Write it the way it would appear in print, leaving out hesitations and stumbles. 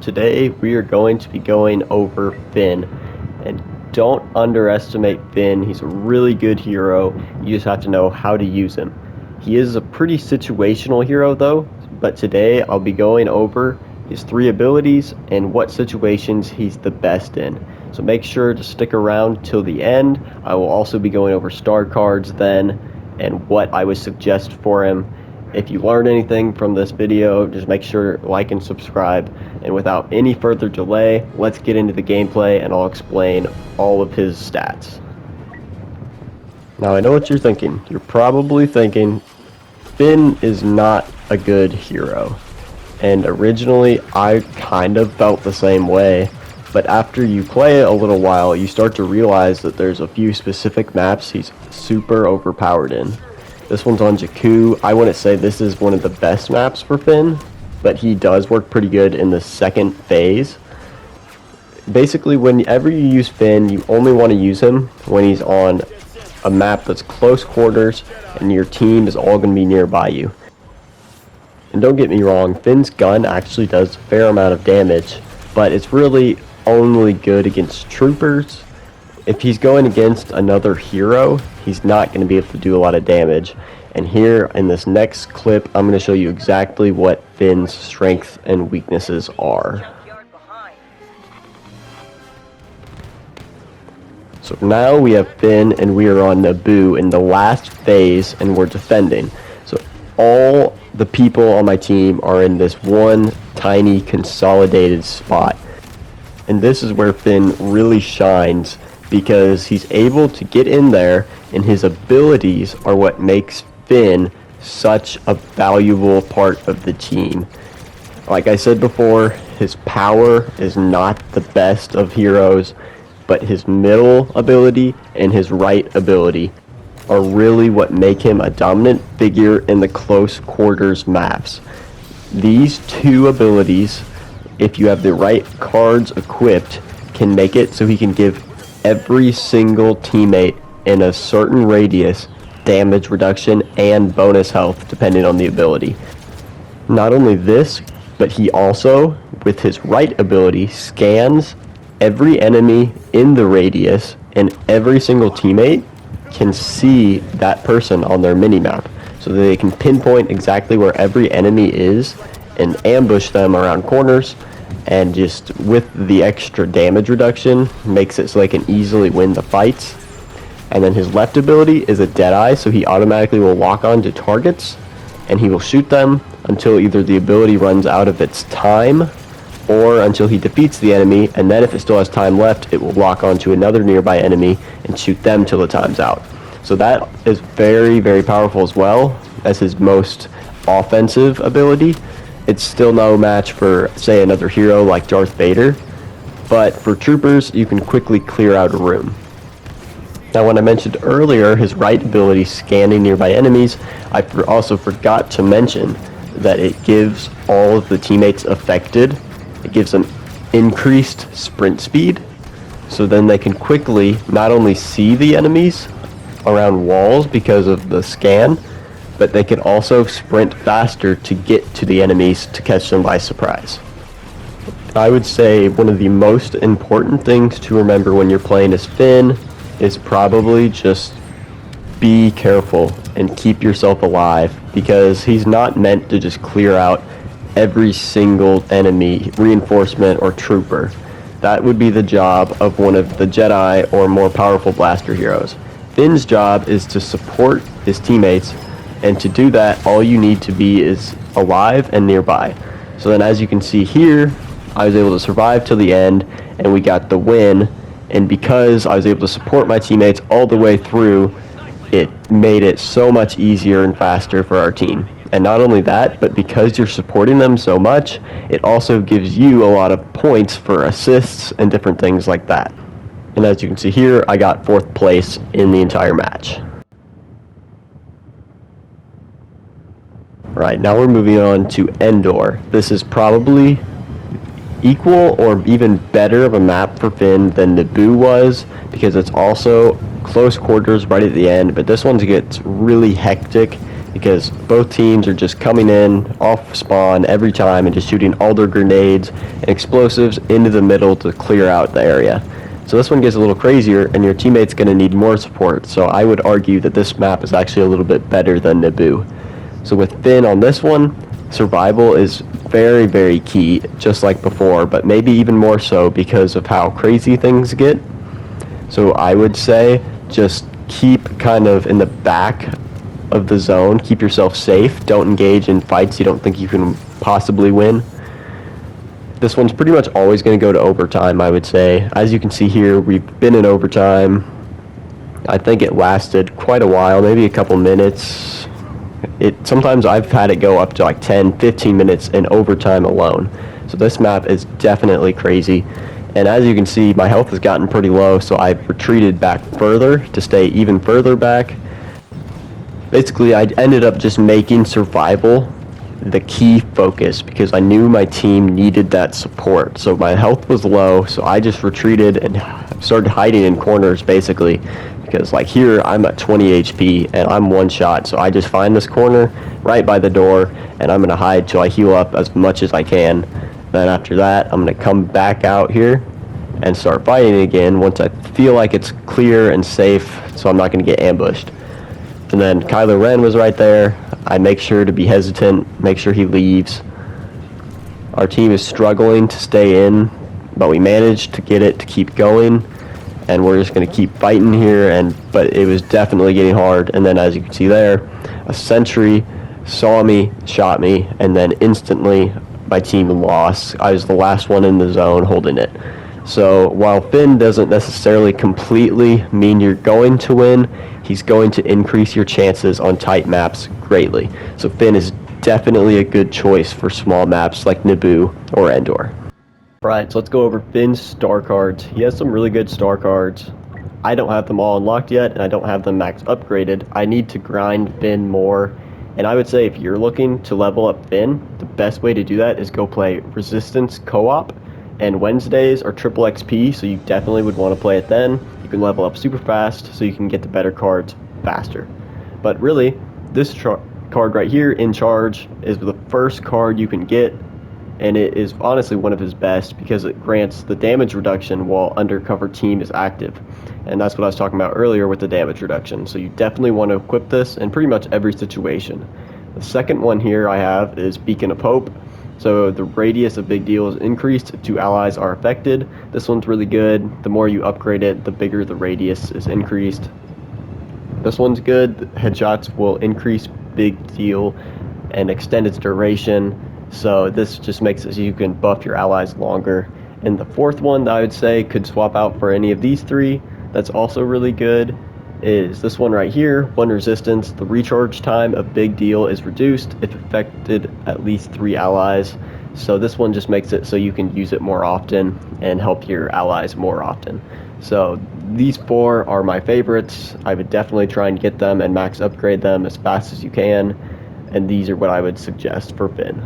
Today we are going to be going over Finn, and don't underestimate Finn. He's a really good hero. You just have to know how to use him. He is a pretty situational hero though, but today I'll be going over his 3 abilities and what situations he's the best in. So make sure to stick around till the end. I will also be going over star cards then and what I would suggest for him. If you learned anything from this video, just make sure to like and subscribe. And without any further delay, let's get into the gameplay and I'll explain all of his stats. Now I know what you're thinking. You're probably thinking, Finn is not a good hero. And originally I kind of felt the same way. But after you play it a little while, you start to realize that there's a few specific maps he's super overpowered in. This one's on Jakku. I wouldn't say this is one of the best maps for Finn, but he does work pretty good in the second phase. Basically, whenever you use Finn, you only want to use him when he's on a map that's close quarters and your team is all going to be nearby you. And don't get me wrong, Finn's gun actually does a fair amount of damage, but it's really only good against troopers. If he's going against another hero, he's not going to be able to do a lot of damage. And here in this next clip, I'm going to show you exactly what Finn's strengths and weaknesses are. So now we have Finn and we are on Naboo in the last phase and we're defending. So all the people on my team are in this one tiny consolidated spot. And this is where Finn really shines, because he's able to get in there and his abilities are what makes Finn such a valuable part of the team. Like I said before, his power is not the best of heroes, but his middle ability and his right ability are really what make him a dominant figure in the close quarters maps. These 2 abilities, if you have the right cards equipped, can make it so he can give every single teammate in a certain radius damage reduction and bonus health depending on the ability. Not only this, but he also, with his right ability, scans every enemy in the radius and every single teammate can see that person on their minimap, so that they can pinpoint exactly where every enemy is and ambush them around corners. And just with the extra damage reduction, makes it so they can easily win the fights. And then his left ability is a Deadeye, so he automatically will lock on to targets and he will shoot them until either the ability runs out of its time or until he defeats the enemy, and then if it still has time left, it will lock on to another nearby enemy and shoot them till the time's out. So that is very, very powerful as well as his most offensive ability. It's still no match for, say, another hero like Darth Vader, but for troopers, you can quickly clear out a room. Now, when I mentioned earlier his right ability, scanning nearby enemies, I also forgot to mention that it gives all of the teammates affected, it gives them increased sprint speed, so then they can quickly not only see the enemies around walls because of the scan, but they can also sprint faster to get to the enemies to catch them by surprise. I would say one of the most important things to remember when you're playing as Finn is probably just be careful and keep yourself alive, because he's not meant to just clear out every single enemy, reinforcement, or trooper. That would be the job of one of the Jedi or more powerful blaster heroes. Finn's job is to support his teammates, and to do that, all you need to be is alive and nearby. So then, as you can see here, I was able to survive till the end, and we got the win. And because I was able to support my teammates all the way through, it made it so much easier and faster for our team. And not only that, but because you're supporting them so much, it also gives you a lot of points for assists and different things like that. And as you can see here, I got 4th place in the entire match. Right, now we're moving on to Endor. This is probably equal or even better of a map for Finn than Naboo was, because it's also close quarters right at the end, but this one gets really hectic because both teams are just coming in off spawn every time and just shooting all their grenades and explosives into the middle to clear out the area. So this one gets a little crazier, and your teammate's going to need more support. So I would argue that this map is actually a little bit better than Naboo. So with Finn on this one, survival is very, very key, just like before, but maybe even more so because of how crazy things get. So I would say just keep kind of in the back of the zone, keep yourself safe, don't engage in fights you don't think you can possibly win. This one's pretty much always going to go to overtime, I would say. As you can see here, we've been in overtime. I think it lasted quite a while, maybe a couple minutes. Sometimes I've had it go up to like 10, 15 minutes in overtime alone. So this map is definitely crazy. And as you can see, my health has gotten pretty low, so I've retreated back further to stay even further back. Basically, I ended up just making survival the key focus because I knew my team needed that support. So my health was low, so I just retreated and started hiding in corners basically, because like here I'm at 20 HP and I'm one shot, so I just find this corner right by the door and I'm gonna hide till I heal up as much as I can. Then after that I'm gonna come back out here and start fighting again once I feel like it's clear and safe, so I'm not gonna get ambushed. And then Kylo Ren was right there. I make sure to be hesitant, make sure he leaves. Our team is struggling to stay in, but we managed to get it to keep going, and we're just going to keep fighting here. But it was definitely getting hard. And then, as you can see there, a sentry saw me, shot me, and then instantly my team lost. I was the last one in the zone holding it. So while Finn doesn't necessarily completely mean you're going to win, he's going to increase your chances on tight maps greatly. So Finn is definitely a good choice for small maps like Naboo or Endor. Alright, so let's go over Finn's star cards. He has some really good star cards. I don't have them all unlocked yet, and I don't have them max upgraded. I need to grind Finn more. And I would say if you're looking to level up Finn, the best way to do that is go play Resistance Co-op. And Wednesdays are triple XP, so you definitely would want to play it then. You can level up super fast, so you can get the better cards faster. But really, this card right here, In Charge, is the first card you can get, and it is honestly one of his best because it grants the damage reduction while Undercover Team is active. And that's what I was talking about earlier with the damage reduction. So you definitely want to equip this in pretty much every situation. The second one here I have is Beacon of Hope. So the radius of Big Deal is increased if 2 allies are affected. This one's really good. The more you upgrade it, the bigger the radius is increased. This one's good. Headshots will increase Big Deal and extend its duration. So this just makes it so you can buff your allies longer. And the fourth one that I would say could swap out for any of these three, that's also really good, is this one right here, 1 resistance. The recharge time of Big Deal is reduced if affected at least 3 allies. So this one just makes it so you can use it more often and help your allies more often. So these 4 are my favorites. I would definitely try and get them and max upgrade them as fast as you can. And these are what I would suggest for Finn.